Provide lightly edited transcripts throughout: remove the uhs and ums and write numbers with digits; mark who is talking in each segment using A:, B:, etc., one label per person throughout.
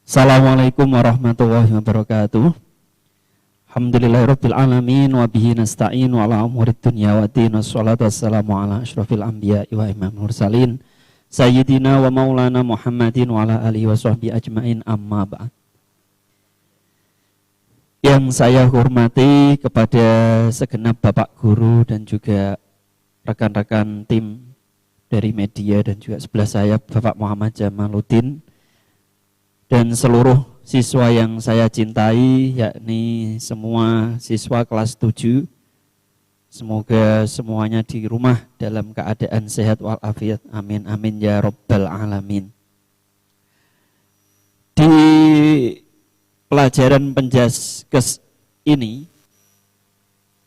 A: Assalamualaikum warahmatullahi wabarakatuh. Alhamdulillahirabbil alamin wa bihi nasta'in wa ala umurid dunya waddin wassalatu wassalamu ala asyrafil anbiya'i wa imamul mursalin sayyidina wa maulana Muhammadin wa ala alihi wa sahbihi ajmain, amma ba'd. Yang saya hormati kepada segenap Bapak Guru dan juga rekan-rekan tim dari media dan juga sebelah saya Bapak Muhammad Jamaluddin dan seluruh siswa yang saya cintai, yakni semua siswa kelas 7. Semoga semuanya di rumah dalam keadaan sehat walafiat. Amin amin ya rabbal alamin. Di pelajaran penjaskes ini,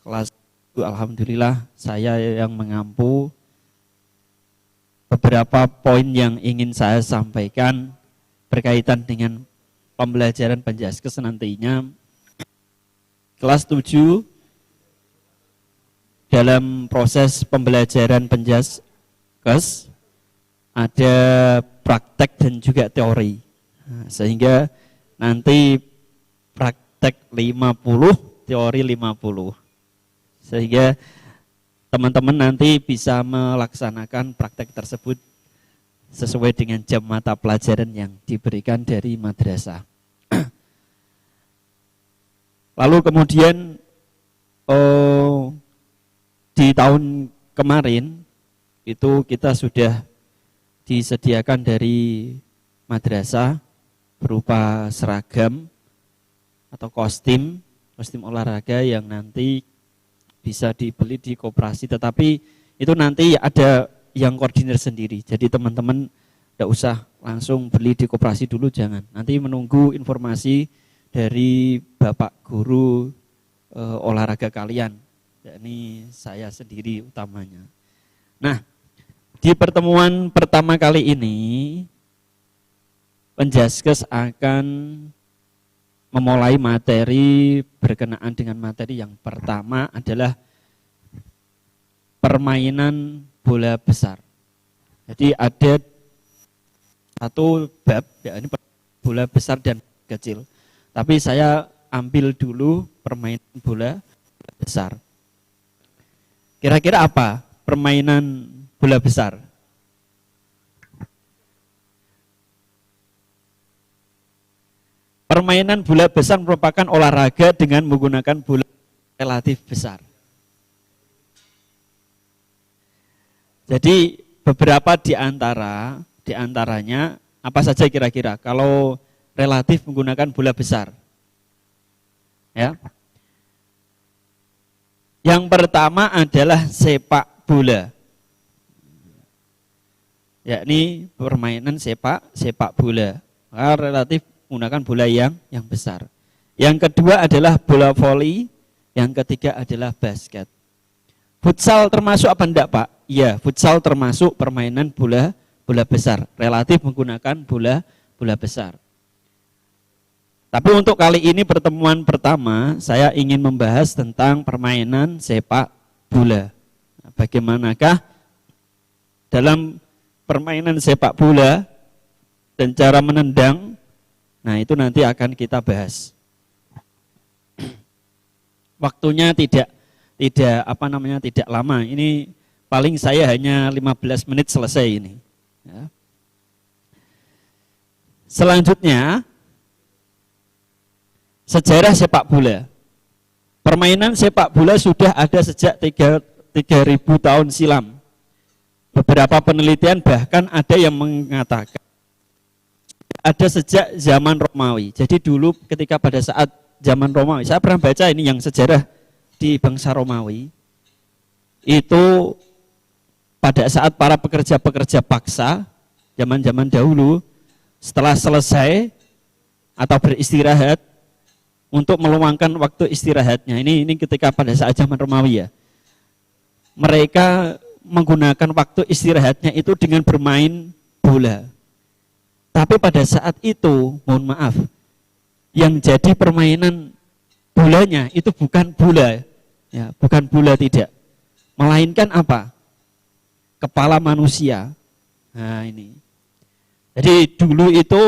A: kelas 1, alhamdulillah saya yang mengampu beberapa poin yang ingin saya sampaikan berkaitan dengan pembelajaran penjaskes nantinya. Kelas 7 dalam proses pembelajaran penjaskes ada praktek dan juga teori. Sehingga nanti praktek 50, teori 50. Sehingga teman-teman nanti bisa melaksanakan praktek tersebut sesuai dengan jam mata pelajaran yang diberikan dari madrasah. Lalu kemudian di tahun kemarin itu kita sudah disediakan dari madrasah berupa seragam atau kostum olahraga yang nanti bisa dibeli di koperasi, tetapi itu nanti ada yang koordinir sendiri. Jadi teman-teman tidak usah langsung beli di koperasi dulu, jangan. Nanti menunggu informasi dari Bapak Guru olahraga kalian, yakni saya sendiri utamanya. Nah, di pertemuan pertama kali ini, Penjaskes akan memulai materi berkenaan dengan materi yang pertama adalah permainan bola besar. Jadi ada satu bab, yakni bola besar dan kecil. Tapi saya ambil dulu permainan bola besar. Kira-kira apa permainan bola besar? Permainan bola besar merupakan olahraga dengan menggunakan bola relatif besar. Jadi beberapa di antaranya apa saja kira-kira kalau relatif menggunakan bola besar? Ya. Yang pertama adalah sepak bola. Yakni permainan sepak bola. Relatif menggunakan bola yang besar. Yang kedua adalah bola voli, yang ketiga adalah basket. Futsal termasuk apa enggak, Pak? Iya, futsal termasuk permainan bola besar, relatif menggunakan bola besar. Tapi untuk kali ini pertemuan pertama saya ingin membahas tentang permainan sepak bola. Bagaimanakah dalam permainan sepak bola dan cara menendang? Nah, itu nanti akan kita bahas. Waktunya tidak lama. Ini paling saya hanya 15 menit selesai ini. Ya. Selanjutnya, sejarah sepak bola. Permainan sepak bola sudah ada sejak 3.000 tahun silam. Beberapa penelitian bahkan ada yang mengatakan ada sejak zaman Romawi. Jadi dulu ketika pada saat zaman Romawi, saya pernah baca ini yang sejarah di bangsa Romawi, itu pada saat para pekerja-pekerja paksa zaman-zaman dahulu setelah selesai atau beristirahat untuk meluangkan waktu istirahatnya, ini ketika pada saat zaman Romawi ya, mereka menggunakan waktu istirahatnya itu dengan bermain bola. Tapi pada saat itu, mohon maaf, yang jadi permainan bolanya itu bukan bola, ya, bukan bola tidak, melainkan apa? Kepala manusia. Nah ini. Jadi dulu itu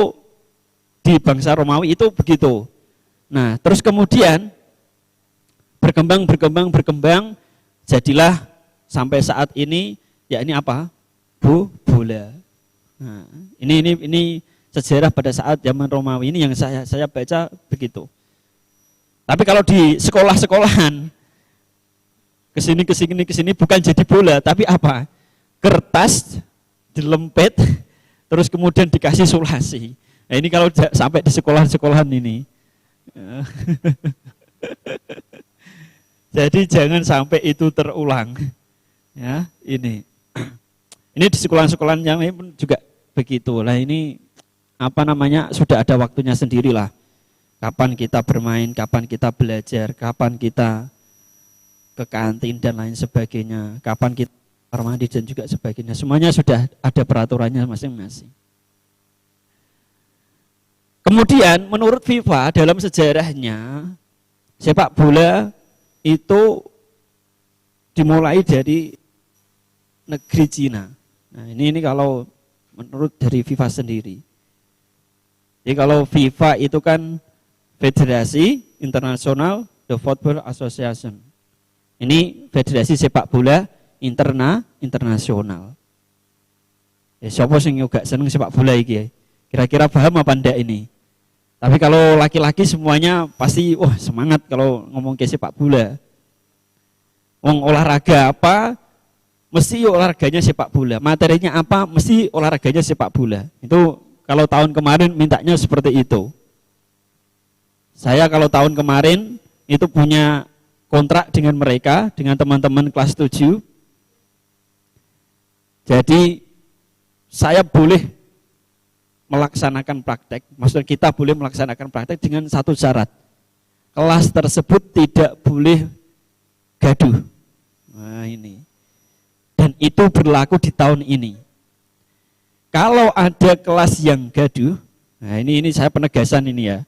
A: di bangsa Romawi itu begitu. Nah, terus kemudian berkembang, jadilah sampai saat ini, ya ini apa? Bola. Nah, ini sejarah pada saat zaman Romawi ini yang saya baca begitu. Tapi kalau di sekolah-sekolahan kesini bukan jadi bola, tapi apa? Kertas dilempet, terus kemudian dikasih sulasi. Nah, ini kalau sampai di sekolah-sekolahan ini. Jadi jangan sampai itu terulang. Ya, ini. Ini di sekolah-sekolahan yang lain pun juga begitu. Lah ini apa namanya? Sudah ada waktunya sendirilah. Kapan kita bermain, kapan kita belajar, kapan kita ke kantin dan lain sebagainya, kapan kita kamar mandi dan juga sebagainya. Semuanya sudah ada peraturannya masing-masing. Kemudian menurut FIFA dalam sejarahnya sepak bola itu dimulai dari negeri Cina. Nah, ini kalau menurut dari FIFA sendiri. Jadi kalau FIFA itu kan Federasi Internasional The Football Association. Ini federasi sepak bola internasional. Ya siapa sing juga seneng sepak bola iki? Kira-kira paham apa ndak ini? Tapi kalau laki-laki semuanya pasti wah semangat kalau ngomong ke sepak bola. Wong olahraga apa? Mesti olahraganya sepak bola. Materinya apa? Mesti olahraganya sepak bola. Itu kalau tahun kemarin mintanya seperti itu. Saya kalau tahun kemarin itu punya kontrak dengan mereka, dengan teman-teman kelas 7. Jadi saya boleh melaksanakan praktek, maksudnya kita boleh melaksanakan praktek dengan satu syarat. Kelas tersebut tidak boleh gaduh. Nah ini. Dan itu berlaku di tahun ini. Kalau ada kelas yang gaduh, nah ini saya penegasan ini ya.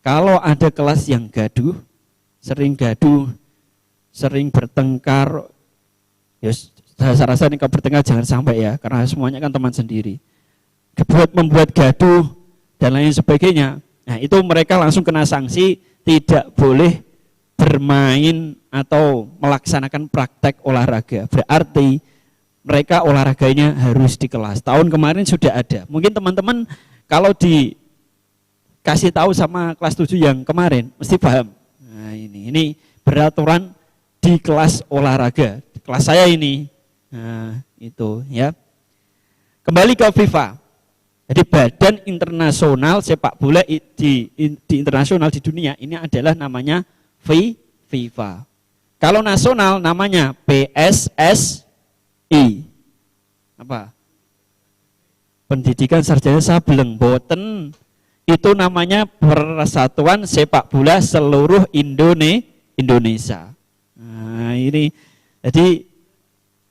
A: Kalau ada kelas yang gaduh, sering bertengkar, ya saya rasa ini kalau bertengkar jangan sampai ya, karena semuanya kan teman sendiri. Membuat gaduh dan lain sebagainya. Nah itu mereka langsung kena sanksi, tidak boleh bermain atau melaksanakan praktek olahraga. Berarti mereka olahraganya harus di kelas. Tahun kemarin sudah ada. Mungkin teman-teman kalau dikasih tahu sama kelas 7 yang kemarin mesti paham. Nah ini beraturan di kelas olahraga. Kelas saya ini. Nah itu ya. Kembali ke FIFA. Jadi badan internasional sepak bola di internasional di dunia ini adalah namanya FIFA. Kalau nasional namanya PSSI. Apa? Pendidikan Sarjana Sableng. Boten itu namanya Persatuan Sepak Bola Seluruh Indonesia. Nah, ini jadi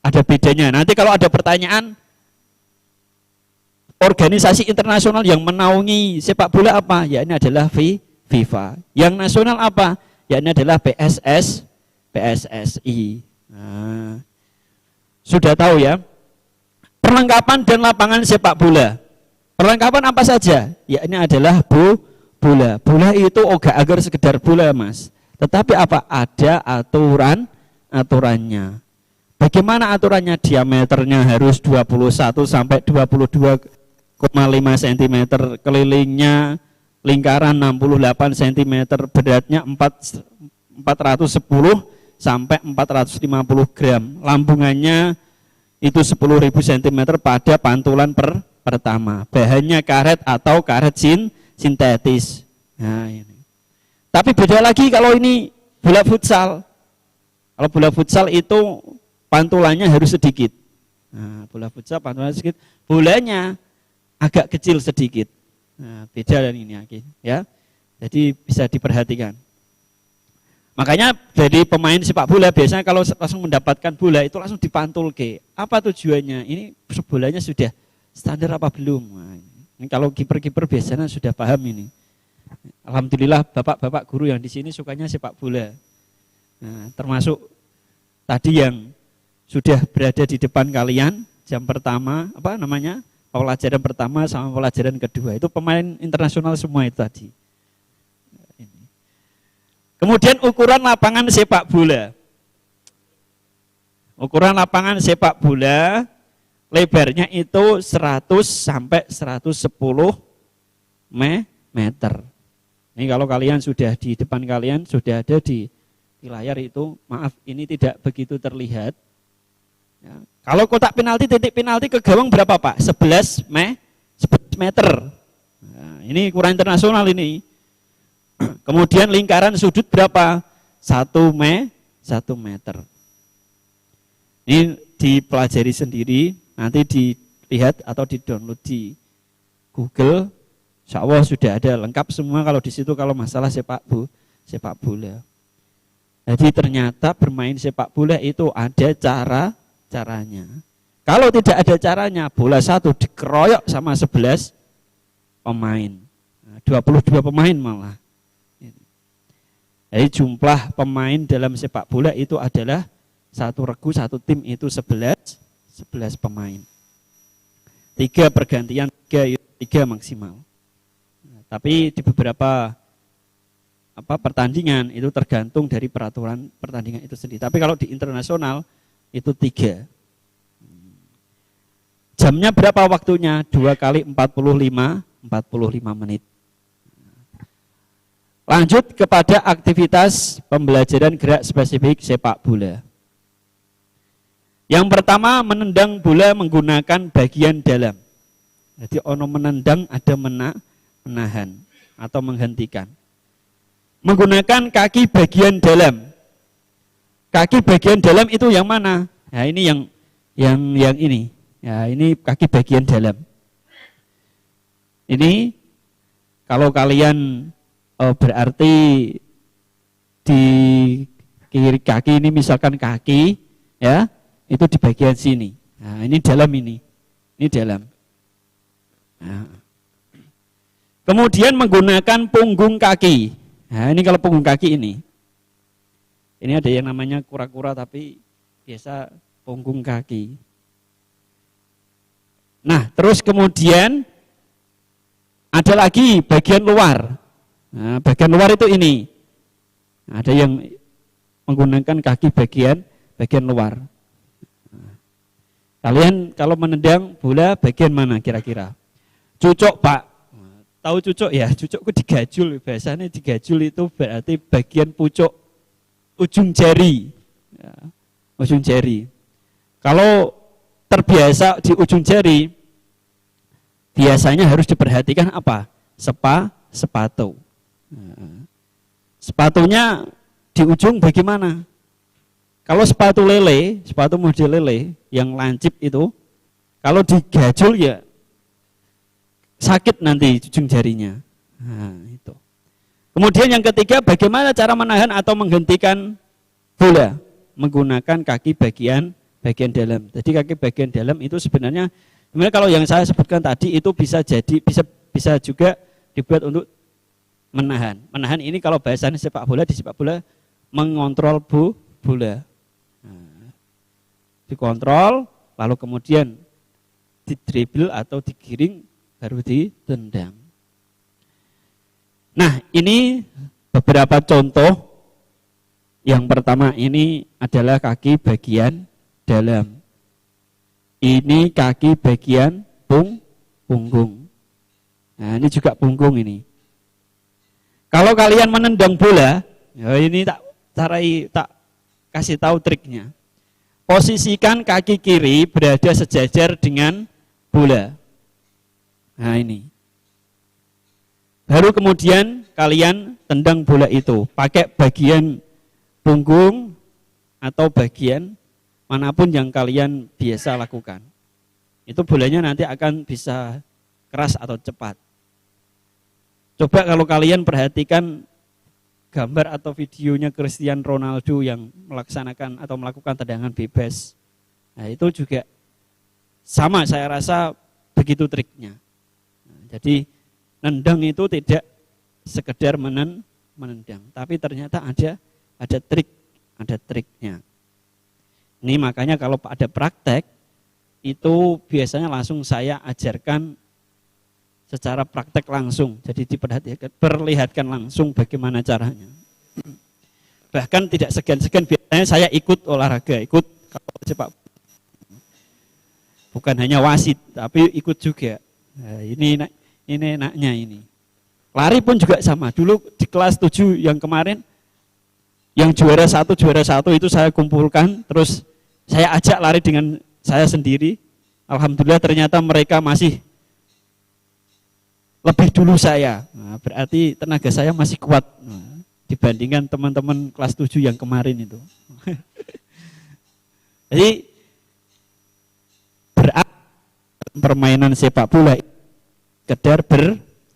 A: ada bedanya. Nanti kalau ada pertanyaan organisasi internasional yang menaungi sepak bola apa? Ya ini adalah FIFA. Yang nasional apa? Ya ini adalah PSSI. Nah, sudah tahu ya. Perlengkapan dan lapangan sepak bola. Perlengkapan apa saja? Ya ini adalah bola. Bola itu agar sekedar bola mas. Tetapi apa? Ada aturannya. Bagaimana aturannya? Diameternya harus 21 sampai 22,5 cm, kelilingnya lingkaran 68 cm, beratnya 410 sampai 450 gram, lambungannya itu 10.000 cm pada pantulan pertama, bahannya karet atau karet sintetis. Nah, ini. Tapi beda lagi kalau ini bola futsal. Kalau bola futsal itu pantulannya harus sedikit. Nah, bola futsal pantulannya sedikit, bolanya agak kecil sedikit. Nah, beda dan ini ya. Jadi bisa diperhatikan. Makanya dari pemain sepak bola biasanya kalau langsung mendapatkan bola itu langsung dipantul ke. Apa tujuannya? Ini bolanya sudah standar apa belum? Nah, ini kalau kiper-kiper biasanya sudah paham ini. Alhamdulillah bapak-bapak guru yang di sini sukanya sepak bola. Nah, termasuk tadi yang sudah berada di depan kalian jam pertama apa namanya? pelajaran pertama sama pelajaran kedua. Itu pemain internasional semua itu tadi. Kemudian ukuran lapangan sepak bola. Ukuran lapangan sepak bola lebarnya itu 100 sampai 110 meter. Ini kalau kalian sudah di depan kalian sudah ada di layar itu, maaf ini tidak begitu terlihat. Ya. Kalau kotak penalti, titik penalti ke gawang berapa Pak? 11 meter. Nah, ini ukuran internasional ini. Kemudian lingkaran sudut berapa? 1 meter. Ini dipelajari sendiri, nanti dilihat atau di-download di Google. Insya Allah sudah ada lengkap semua kalau di situ kalau masalah sepak bola. Jadi ternyata bermain sepak bola itu ada caranya. Kalau tidak ada caranya, bola satu dikeroyok sama 11 pemain. 22 pemain malah. Jadi jumlah pemain dalam sepak bola itu adalah satu regu, satu tim itu 11 pemain. 3 pergantian, 3 maksimal. Tapi di beberapa pertandingan itu tergantung dari peraturan pertandingan itu sendiri. Tapi kalau di internasional itu 3. Jamnya berapa waktunya? 2 kali 45 menit. Lanjut kepada aktivitas pembelajaran gerak spesifik sepak bola. Yang pertama menendang bola menggunakan bagian dalam. Jadi ono menendang, ada menahan atau menghentikan. Menggunakan kaki bagian dalam. Kaki bagian dalam itu yang mana? Nah, ini yang ini. Ya, ini kaki bagian dalam. Ini kalau kalian berarti di kiri kaki ini misalkan kaki, ya, itu di bagian sini. Nah, ini dalam ini. Ini dalam. Nah. Kemudian menggunakan punggung kaki. Nah, ini kalau punggung kaki ini. Ini ada yang namanya kura-kura tapi biasa punggung kaki. Nah, terus kemudian ada lagi bagian luar. Nah, bagian luar itu ini. Ada yang menggunakan kaki bagian luar. Nah, kalian kalau menendang bola bagian mana kira-kira? Cucuk Pak. Tahu cucuk ya? Cucukku digajul, biasanya digajul itu berarti bagian pucuk ujung jari. Ya, ujung jari. Kalau terbiasa di ujung jari, biasanya harus diperhatikan apa? Sepatu. Nah, sepatunya di ujung bagaimana? Kalau sepatu lele, sepatu model lele yang lancip itu, kalau digajul ya sakit nanti ujung jarinya. Nah, itu. Kemudian yang ketiga, bagaimana cara menahan atau menghentikan bola? Menggunakan kaki bagian dalam. Jadi kaki bagian dalam itu sebenarnya kalau yang saya sebutkan tadi itu bisa juga dibuat untuk menahan. Menahan ini kalau bahasanya sepak bola, di sepak bola mengontrol bola. Nah, dikontrol lalu kemudian didribble atau digiring baru ditendang. Nah, ini beberapa contoh. Yang pertama ini adalah kaki bagian dalam. Ini kaki bagian punggung. Nah, ini juga punggung ini. Kalau kalian menendang bola, ya ini tak kasih tahu triknya. Posisikan kaki kiri berada sejajar dengan bola. Nah ini. Baru kemudian kalian tendang bola itu pakai bagian punggung atau bagian manapun yang kalian biasa lakukan. Itu bolanya nanti akan bisa keras atau cepat. Coba kalau kalian perhatikan gambar atau videonya Cristiano Ronaldo yang melaksanakan atau melakukan tendangan bebas. Nah itu juga sama saya rasa begitu triknya. Jadi nendang itu tidak sekedar menendang, tapi ternyata ada triknya. Ini makanya kalau ada praktek itu biasanya langsung saya ajarkan secara praktek langsung. Jadi diperhatikan, perlihatkan langsung bagaimana caranya. Bahkan tidak segan-segan, biasanya saya ikut olahraga, ikut sepak. Bukan hanya wasit, tapi ikut juga. Nah, ini enaknya ini. Lari pun juga sama. Dulu di kelas 7 yang kemarin, yang juara satu itu saya kumpulkan, terus saya ajak lari dengan saya sendiri. Alhamdulillah ternyata mereka masih lebih dulu saya. Nah, berarti tenaga saya masih kuat dibandingkan teman-teman kelas 7 yang kemarin itu. Jadi permainan sepak bola sekedar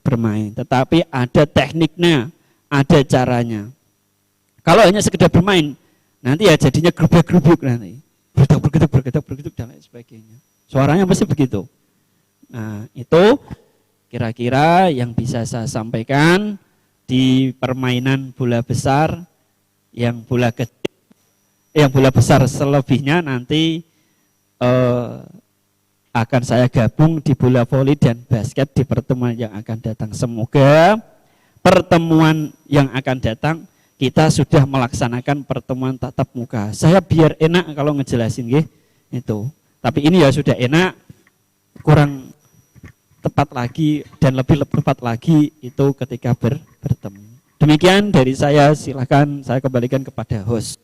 A: bermain, tetapi ada tekniknya, ada caranya. Kalau hanya sekedar bermain, nanti ya jadinya gerubuk-gerubuk nanti, bergedak dan lain sebagainya. Suaranya pasti begitu. Nah, itu kira-kira yang bisa saya sampaikan di permainan bola besar, yang bola kecil, yang bola besar selebihnya nanti akan saya gabung di bola voli dan basket di pertemuan yang akan datang. Semoga pertemuan yang akan datang kita sudah melaksanakan pertemuan tatap muka. Saya biar enak kalau ngejelasin itu. Tapi ini ya sudah enak, kurang tepat lagi dan lebih tepat lagi itu ketika bertemu. Demikian dari saya, silakan saya kembalikan kepada host.